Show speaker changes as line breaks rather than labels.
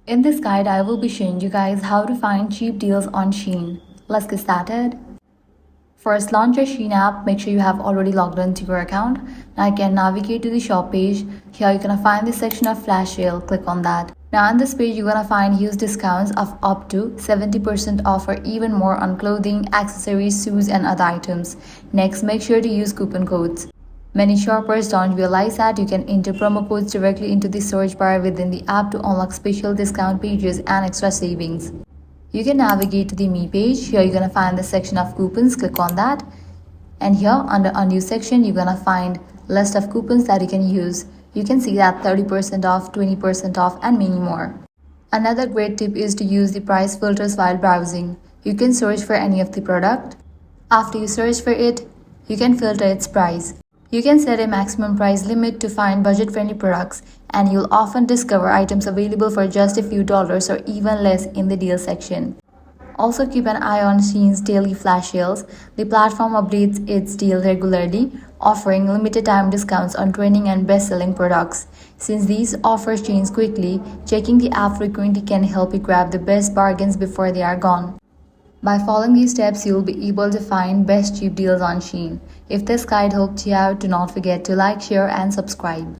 In this guide, I will be showing you guys how to find cheap deals on SHEIN. Let's get started. First, launch your SHEIN app. Make sure you have already logged into your account. Now you can navigate to the shop page. Here you're gonna find the section of flash sale. Click on that. Now on this page, you're gonna find huge discounts of up to 70% off or even more on clothing, accessories, shoes, and other items. Next, make sure to use coupon codes. Many shoppers don't realize that you can enter promo codes directly into the search bar within the app to unlock special discount pages and extra savings. You can navigate to the Me page. Here you're gonna find the section of coupons. Click on that. And here under a new section, you're gonna find list of coupons that you can use. You can see that 30% off, 20% off, and many more. Another great tip is to use the price filters while browsing. You can search for any of the product. After you search for it, you can filter its price. You can set a maximum price limit to find budget-friendly products, and you'll often discover items available for just a few dollars or even less in the deal section. Also keep an eye on SHEIN's daily flash sales. The platform updates its deal regularly, offering limited time discounts on trending and best-selling products. Since these offers change quickly, checking the app frequently can help you grab the best bargains before they are gone. By following these steps, you'll be able to find best cheap deals on SHEIN. If this guide helped you out, do not forget to like, share, and subscribe.